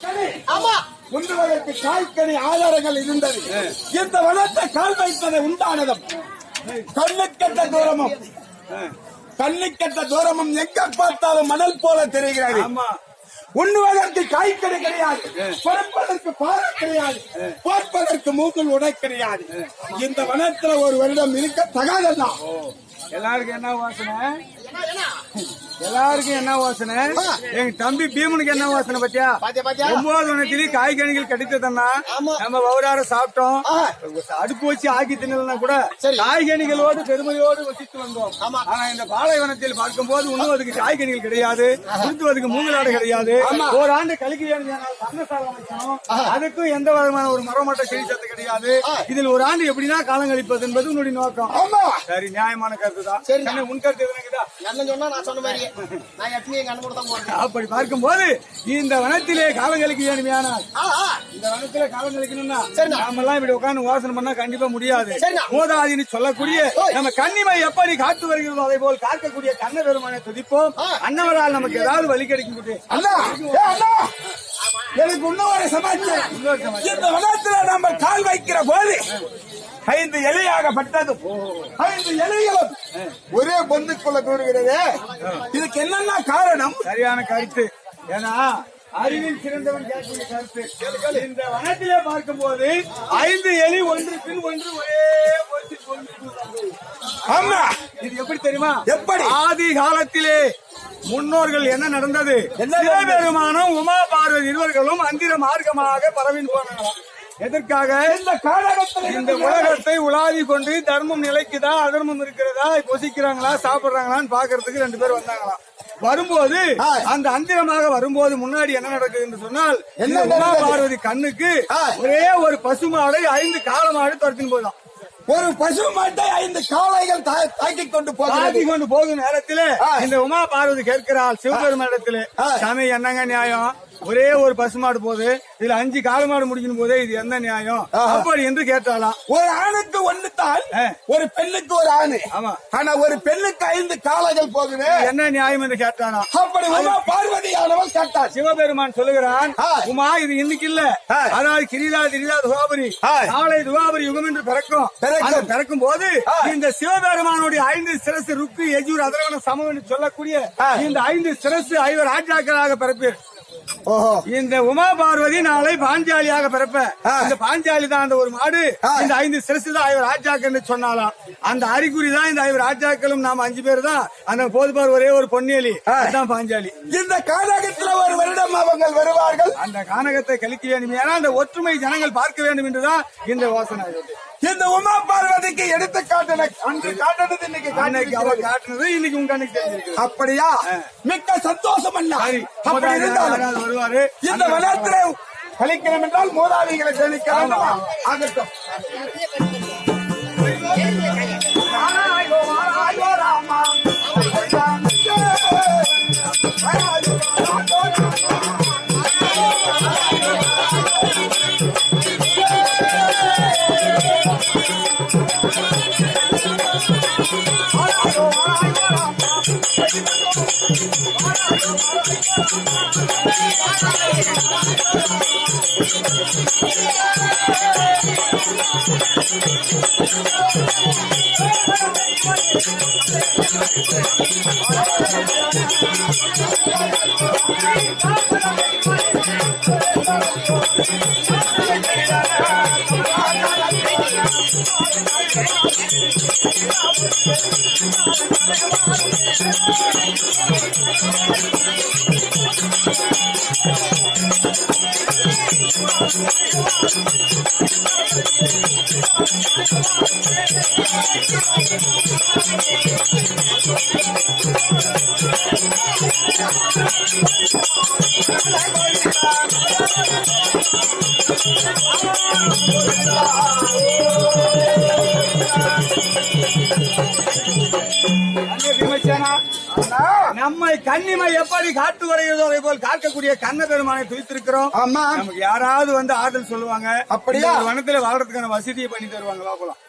ஆமா, உண்ணுவதற்கு காய்கறி ஆதாரங்கள் இருந்தது. இந்த வனத்தை கால் வைத்ததை உண்டானதும் கண்ணுக்கெட்ட தூரமும் எங்க பார்த்தாலும் மணல் போல தெரிகிறது. உண்ணுவதற்கு காய்கறி கிடையாது, பறப்பதற்கு பாறை கிடையாது, பார்ப்பதற்கு மூக்கில் உடை கிடையாது. இந்த வனத்துல ஒரு வருடம் இருக்க தகாததான். எல்லாருக்கும் என்ன வாசனை? எல்லாருக்கும் என்ன வாசனை? எங்க தம்பி பீமனுக்கு என்ன வாசனை பத்தியா? 9 வனத்திலேயே காய்கறிகள் கிடைத்ததுன்னா நம்ம வவுறார சாப்பிட்டோம். அடுப்பு வச்சு ஆக்கி தின்னலன்னா கூட காய்கறிகளோடு பெருமையோடு வசித்து வந்தோம். ஆனா இந்த பாலைவனத்தில் பார்க்கும் போது உண்ணுவதற்கு காய்கறிகள் கிடையாது, உடுத்துவதற்கு மூங்கலாடு கிடையாது. ஒரு ஆண்டு கழிக்க சன்னசாலம் வைக்கணும், அதுக்கும் எந்த விதமான ஒரு மரமட்ட செடி சத்து கிடையாது. இதில் ஒரு ஆண்டு எப்படின்னா காலம் கழிப்பது என்பது உன்னுடைய நோக்கம். சரி, நியாயமான கருத்து தான். உன் கருத்து எதுனா சொன்னா நான் சொன்ன மாதிரி அப்படி பார்க்கும் போது இந்த வனத்திலே காலங்களுக்கு வேணுமையானால் இந்த வனத்திலே காலம் கழிக்கணும்னா நாம எல்லாம் இப்படி உட்காந்து யோசனை பண்ணா கண்டிப்பா முடியாது. மூதாதின்னு சொல்லக்கூடிய நம்ம கன்னிமை எப்படி காத்து வருகிறதோ அதே போல் காக்கக்கூடிய கண்ண பெருமானை துதிப்போம். அன்னவரால் நமக்கு ஏதாவது வழி கிடைக்கும். எனக்கு இன்னொரு சமாச்சாரம். இந்த வனத்துல நம்ம கால் வைக்கிற போது 5 இலையாகப்பட்டதும் 5 இலைகளும் ஒரே பொந்துக்குள்ள கூறுகிறது. இதுக்கு என்னன்னா காரணம்? சரியான கருத்து. ஏன்னா அறிவில் சிறந்தவன் கேட்கக்கூடிய கருத்து. இந்த வனத்திலே பார்க்கும் போது 5 எலி ஒன்று பின் ஒன்று ஒரே ஆமா, இது எப்படி தெரியுமா? எப்படி? ஆதி காலத்திலே முன்னோர்கள் என்ன நடந்தது? சிவபெருமானும் உமா பார்வதி இருவர்களும் அந்திர மார்க்கமாக பரவின் போனாங்களாம். எதற்காக? இந்த உலகத்தை உலாவி கொண்டு தர்மம் நிலைக்குதா அதர்மம் இருக்கிறதா, பொசிக்கிறாங்களா சாப்பிடுறாங்களான்னு பாக்குறதுக்கு 2 பேர் வந்தாங்களாம். வரும்போது அந்த அந்திரமாக வரும்போது முன்னாடி என்ன நடக்குது என்று சொன்னால், உமா பார்வதி கண்ணுக்கு ஒரே ஒரு பசுமாடை 5 காளமாடு துரத்தின் போதும். ஒரு பசு மாட்டை 5 காளைகள் தாக்கிக் கொண்டு போகும் நேரத்திலே இந்த உமா பார்வதி கேட்கிறாள் சிவபெருமானிடத்திலே, சாமி என்னங்க நியாயம்? ஒரே ஒரு பசுமாடு போது, இதுல 5 காளமாடு முடிக்கணும் போதே, இது என்ன நியாயம் அப்படி என்று கேட்டாலாம். ஒரு ஆணுக்கு 1 தான், ஒரு பெண்ணுக்கு ஒரு ஆணு. ஆமா, ஆனா ஒரு பெண்ணுக்கு 5 காளைகள் போகுது, என்ன நியாயம் என்று கேட்டாலாம். அப்படி உமா பார்வதி ஆனவள் கேட்டாள். சிவபெருமான் சொல்லுகிறான், உமா இது இன்னைக்கு இல்ல, அதாவது கிரிதா திரிதா துவாபரி, நாளை துவாபரி யுகம் என்று பிறக்கும் போது இந்த சிவபெருமானுடைய 5 சிரசு ருக்கு எஜூர் அதரவன சமம் என்று சொல்லக்கூடிய இந்த 5 சிரசு 5 ராஜாக்களாக பிறப்பேர். இந்த உமா பார்வதி நாளை பாஞ்சாலியாக பிறப்ப. இந்த பாஞ்சாலி தான் அந்த ஒரு மாடு, இந்த 5 சிரசு தான் 5 ராஜாக்கள் சொன்னாலாம். அந்த அறிகுறி தான் இந்த 5 ராஜாக்களும் நாம 5 பேர் தான். அந்த போதுபார் ஒரே ஒரு பொன்னியலி தான் பாஞ்சாலி. இந்த கானகத்தில் ஒரு வருடம் அவங்க வருவார்கள். அந்த கானகத்தை கழிக்க வேண்டும், ஏன்னா அந்த ஒற்றுமை ஜனங்கள் பார்க்க வேண்டும் என்றுதான் இந்த யோசனை. இந்த உமா பார்வதிக்கு எடுத்து காட்டினது இன்னைக்கு காட்டுனது இன்னைக்கு உங்க கண்ணுக்கு தெரிஞ்சிருக்கு. அப்படியா? மிக்க சந்தோஷம் அல்ல. அப்படி இருந்தாலும் வருவாரு. இந்த வனத்திலே கழிக்கணும் என்றால் மூதாதிகளை சேமிக்க வேண்டும். ஆகட்டும். நம்மை கன்னிமை எப்படி காட்டு வருகிறதோ அதே போல் காக்கக்கூடிய கண்ண பெருமானை துதித்திருக்கிறோம். ஆமா, நமக்கு யாராவது வந்து ஆறுதல் சொல்லுவாங்க. அப்படியா? வனத்துல வாழ்றதுக்கான வசதியை பண்ணி தருவாங்க. போலாம்.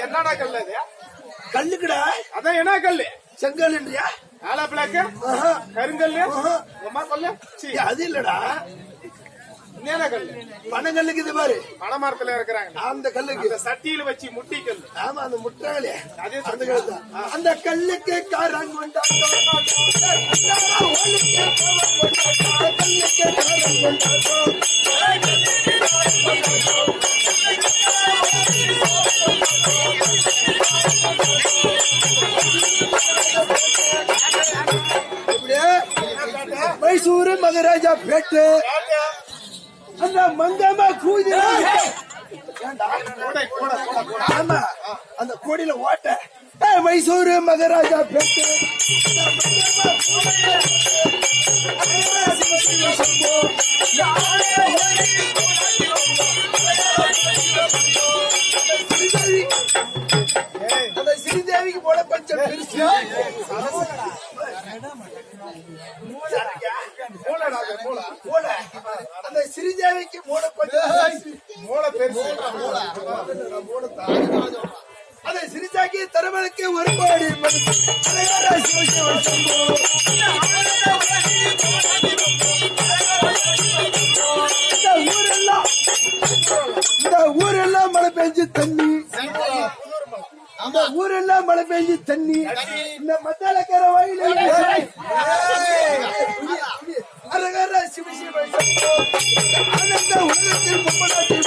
என்னடா கல்லு அது? கல்லுக்குடா. அதான் என்ன கல்லு? செங்கல்ன்றியா? ஆலா பிளாக்கு கருங்கல்லு உமா கொல்லு சீ, அது இல்லடா, என்ன கல்லு? பனங்கல்லுக்கு இது பாரு, பனைமரத்துல இருக்கிறாங்க அந்த கல்லுக்கு. அந்த சட்டியில வச்சு முட்டி கல்லு. ஆமா, அந்த முட்டாளே அதே அந்த கல்லு தான். அந்த கல்லுக்கு காரங்க மைசூரு மகாராஜா பேட்டு அந்த மங்கம்மா கூதி. ஆமா, அந்த கோடியில ஓட்ட மைசூரு மகாராஜா பேட்டு. அந்த ஸ்ரீதேவிக்கு போல பஞ்சம் பெருசு. அந்த ஸ்ரீதேவிக்கு மூட அதை சிறிதாக்கி தரவனுக்கு ஒருபாடு இந்த ஊரெல்லாம் மழை பெஞ்சு தண்ணி, அந்த ஊரெல்லாம் மழை பெஞ்சு தண்ணி. இந்த மத்தாளக்கர வயல அரகர சிவ சிவ ஆனந்த உலகத்தில் முப்பதாட்டி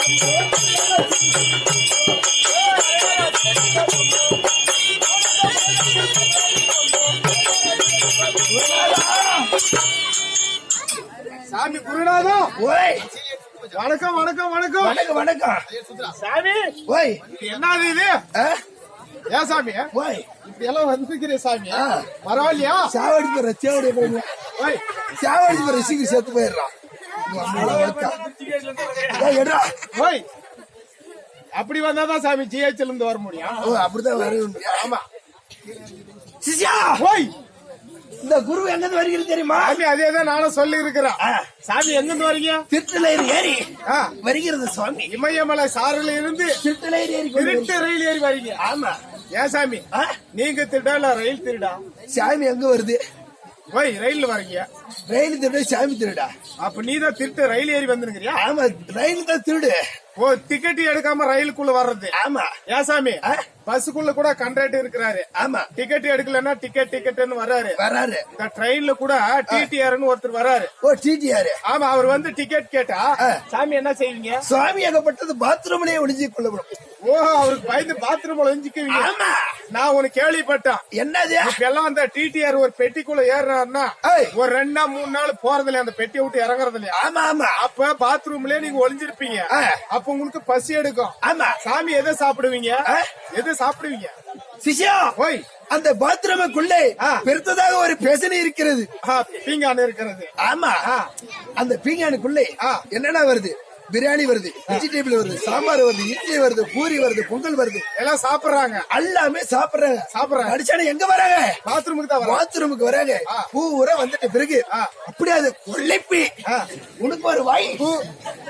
சாமி குருநாதம். ஓய், வணக்கம் வணக்கம் வணக்கம் வணக்கம் வணக்கம் சாமி. ஓய், என்னது இது? ஏன் சாமி ஓய், இப்படி எல்லாம் வந்துக்கிறே சாமி? பரவாயில்லையா? சாவடி போற சேவடி போய் ஓய், சாவடி போற சீக்கிரம் செத்து போயிடுறான். எடுறா. ஓய், அப்படி வந்தாதான் சாமி ஜிஹெச்ல இருந்து வர முடியும். ஓ, அப்படிதான் வரும். ஆமா. சிஷ்யா, ஓய், இந்த குரு எங்க இருந்து வருகிறது தெரியுமா? சாமி அதேதான் நானும் சொல்லி இருக்கிறேன். சாமி எங்க இருந்து வரீங்க? திருத்தலையில் ஏறி வருகிறது சுவாமி. இமயமலை சாரல இருந்து திருத்தலையில் ஏறி திருட்டு ரயில் ஏறி வரீங்க. ஆமா. ஏன் சாமி நீங்க திருடா இல்ல ரயில் திருடா? சாமி எங்க வருது? ஓய், ரயில்ல வரீங்க. ரயில் திருட சாமி திருடா? அப்ப நீதான் திருட்டு ரயில் ஏறி வந்துருக்கிறியா? ஆமா, ரயில் தான் திருடு. ஓ, டிக்கெட் எடுக்காம ரயிலுக்குள்ள வர்றது. ஆமா. ஏன் சாமி பஸ்ஸுக்குள்ள கூட கண்டக்டர் இருக்கிறாரு. ஆமா. டிக்கெட் எடுக்கலன்னா டிக்கெட்னு வர்றாரு. இந்த ட்ரெயின்ல கூட டிடிஆர்னு ஒருத்தர் வர்றாரு. ஓ, டிடிஆர். ஆமா, அவர் வந்து டிக்கெட் கேட்டா சாமி என்ன செய்வீங்க? சுவாமி ஏகப்பட்டது பாத்ரூம்லயே ஒளிஞ்சு கொள்ளப்படும். ஓ, அவருக்கு பயந்து பாத்ரூம்ல ஒளிஞ்சுக்குவீங்க. ஆமா. நான் உனக்கு கேள்விப்பட்டேன். என்னது? எல்லாம் அந்த டிடிஆர் ஒரு பெட்டிக்குள்ள ஏறாருன்னா ஒரு 2 நாள் 3 நாள் போறதுல அந்த பெட்டியை விட்டு இறங்குறது இல்லையா? ஆமா ஆமா. அப்ப பாத்ரூம்லயே நீங்க ஒளிஞ்சிருப்பீங்க. அப்ப உங்களுக்கு பசி எடுக்கும். ஆமா. சாமி எதை சாப்பிடுவீங்க? எது சாப்பிடுவீங்க? சிஷ்யா, ஓய், அந்த பாத்ரூமுக்குள்ளே பெருத்ததாக ஒரு பெசனி இருக்கிறது. பீங்கான் இருக்கிறது. ஆமா. அந்த பீங்கானுக்குள்ளே என்னென்ன வருது? பிரியாணி வருது, வெஜிடபிள் வருது, சாம்பார் வருது, இட்லி வருது, பூரி வருது, பொங்கல் வருது, எல்லாம் சாப்பிடுறாங்க. எல்லாமே சாப்பிடுறாங்க. அடிச்சானே எங்க வராங்க? பாத்ரூமுக்கு வராங்க. பூரா வந்துட்ட பிறகு அப்படியே அது கொள்ளைப்பி உனக்கு ஒரு வாய்,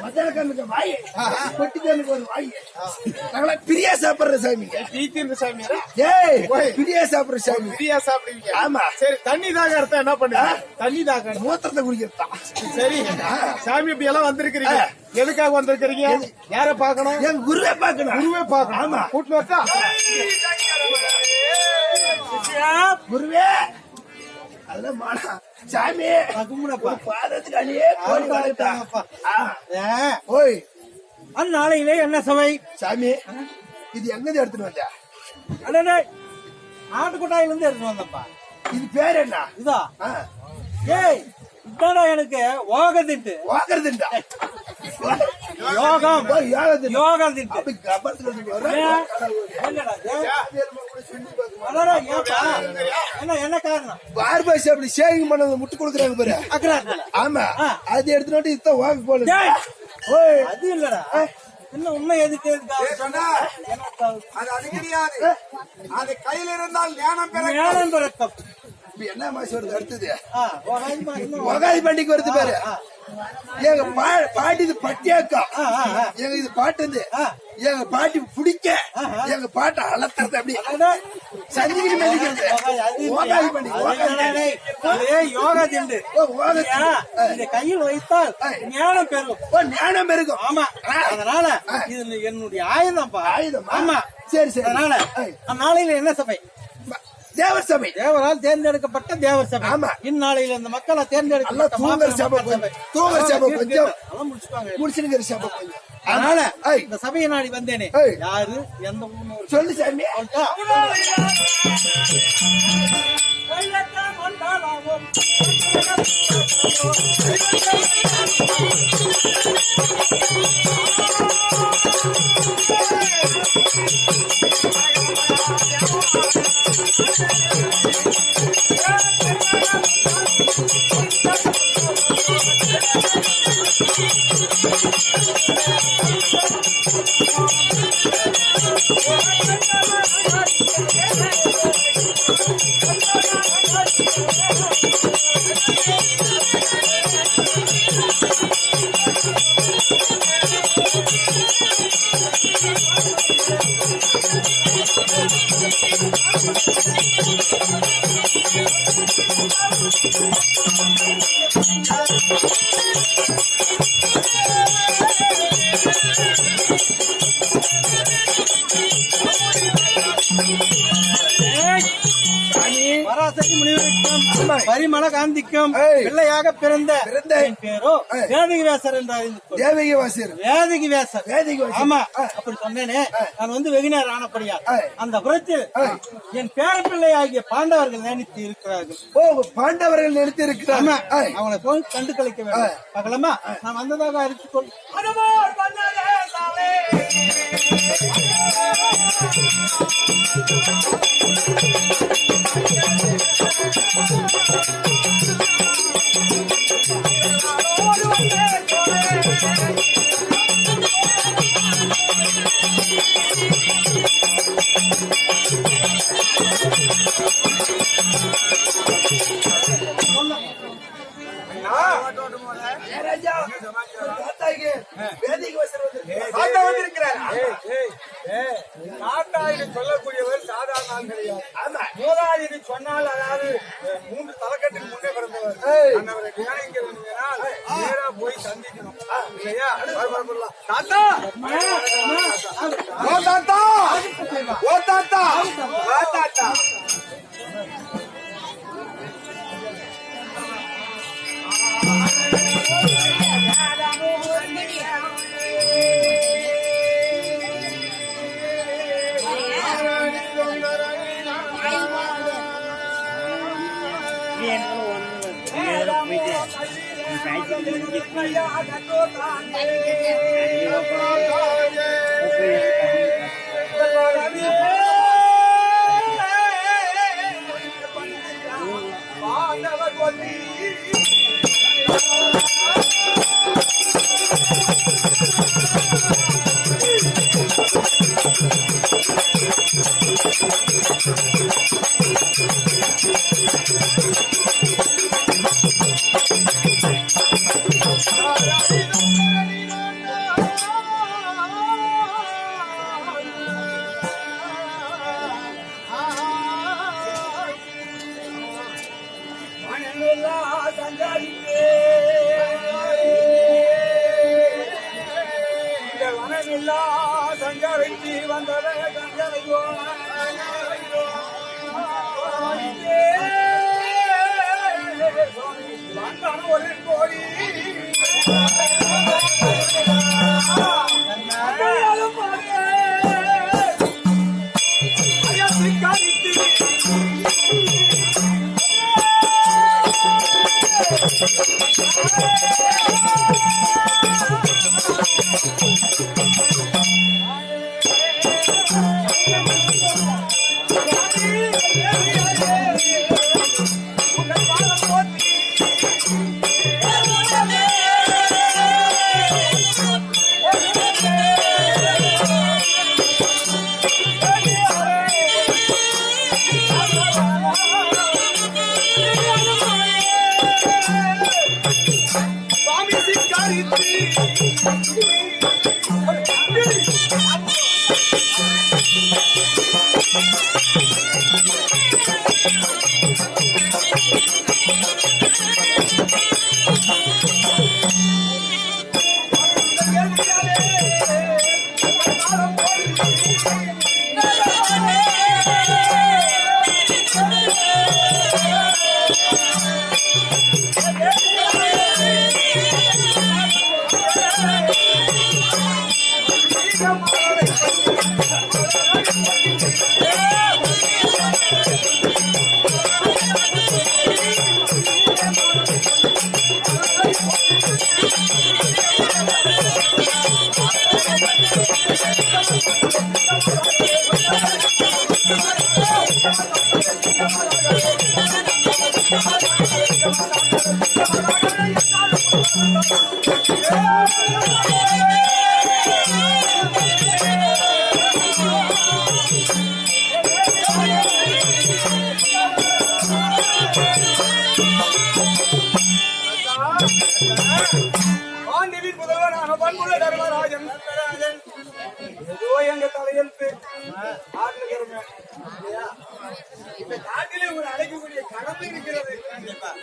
மத்தனக்காரனுக்கு வாய், கொட்டிக்காரனுக்கு ஒரு வாய். நாங்களா பிரியா சாப்பிடுற சாமி. சாமி ஏய் பிரியா சாப்பிடுற சாமி. பிரியா சாப்பிடுவீங்க? ஆமா. சரி, தண்ணி தாக அர்த்தம் என்ன பண்ணுங்க? தண்ணி தாக மூத்திரத்தை குடிக்கிறதா? சரி சாமி, இப்படி எல்லாம் வந்திருக்கிறீங்க, எதுக்காக வந்திருக்கிறீங்க? யார பாக்கணும்? என் குருவே பாக்கணும். குருவே பாக்கணும். ஆமா. கூட்டு வச்சா குருவே அதெல்லாம் மாடா சாமி பாதத்துக்கு அணியே ஓய் அந்நாளையிலே என்ன சபை சாமி? இது எங்க எடுத்துட்டு வந்த? அடடே, ஆட்டுக்கொட்டாயில இருந்து எடுத்துட்டு வந்தப்பா. இது பேர் என்ன? இதா ஏய், இதாடா எனக்கு ஓகதிட்டு. வாக்குறதுண்டா? யோகம் யோகத்தின் யோகம் திட்டு. அப்படி கபத்துல என்னடா அடடா, ஏப்பா என்ன காரணம்? பார்பாசி அப்படி ஷேவிங் பண்ணது முட்டு கொடுக்குறாங்க பாரு. அக்கறாத்துல. ஆமா, அது எடுத்துட்டு இதான் வாக்கு போடு. ஓய், அது இல்லடா, இன்னும் உண்மை எதுக்கு சொன்னா அது கிடையாது. அது கையில இருந்தால் ஞானம் பெற. ஞானம் பிறக்கம். இப்ப என்ன மாசம் வருது அடுத்தது? இன்னும் உகாதி பண்டிகை வருது பாரு. எங்க பாட்டி இது பட்டியாக்கா. எங்க இது பாட்டு வந்து எங்க பாட்டி பிடிக்க எங்க பாட்டை அலத்துறது அப்படி சந்திக்கிட்டு மேலிக்கிறது. உகாதி பண்டிகை யோகா திண்டு கையில் வைத்தால் ஞானம் பெறும். ஞானம் பெருகும். ஆமா, அதனால இது என்னுடைய ஆயுதம்ப்பா. ஆயுதம். ஆமா, சரி சரி. அதனால அந்நாளையில என்ன சபை? தேவர் சபை. தேவரால் தேர்ந்தெடுக்கப்பட்ட தேவர் சபை. ஆமா. இந்நாளையில இந்த மக்களை தேர்ந்தெடுக்கப்பட்ட தூங்கர் சபை. தூங்கர் சபை கொஞ்சம் முடிச்சுக்கிற சபை கொஞ்சம். அதனால இந்த சபையை நாடி வந்தேனே. யாரு எந்த ஊர் சொல்லு சாமி. பராசக்தி முனிவருக்கும் பரிமள காந்திக்கும் பிள்ளையாக பிறந்த என் பேரோ வேதிகி வேசர் என்றார். தேவகி வாசர். வேதிகி வேசர். வேதிகி வாசர். ஆமா, அப்படி சொன்னேனே. நான் வந்து வெகு நேரம் ஆனப்படியா அந்த புறத்தில் என் பேரப்பிள்ளை ஆகிய பாண்டவர்கள் நினைத்து இருக்கிறார்கள். ஓ, பாண்டவர்கள் நினைத்து இருக்கிறாங்க. அவங்களை போய் கண்டு கழிக்க வேண்டும். பார்க்கலாமா? நான் வந்ததாக அறிவித்துக்கொள். சொல்லக்கூடியவர் சாதாரண ஆள் கிடையாது. மூதாதிரி சொன்னால், அதாவது 3 தலைக்கட்டுக்கு முன்னே பிறந்தவர். அவரை தியானிக்கிறதுனால் நேரா போய் சந்திக்கணும் இல்லையா? தாத்தா, ஓ தாத்தா, ஓ தாத்தா, வா தாத்தா. பாண்டவர் சஞ்சரித்து வந்ததே கஞ்சனையோ வந்தான ஒரு கோடி பாண்டிவின் முதல்வனான பண்புள்ள தர்மராஜன் ஏதோ எங்க தலையெழுத்து இந்த நாட்டிலே ஒரு அழைக்கக்கூடிய கடமை இருக்கிறது.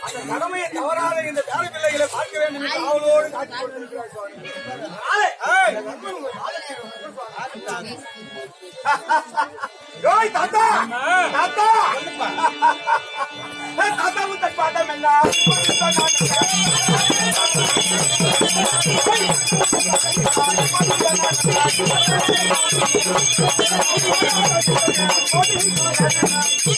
அந்த கடமையை தவறாத இந்த பேர பிள்ளைகளை பார்க்க வேண்டும் என்று அவளோடு காட்சி கொண்டிருக்கிறார் சுவாமி. தாத்தா தாத்தா தாத்தா முத்த பாட்டம் என்ன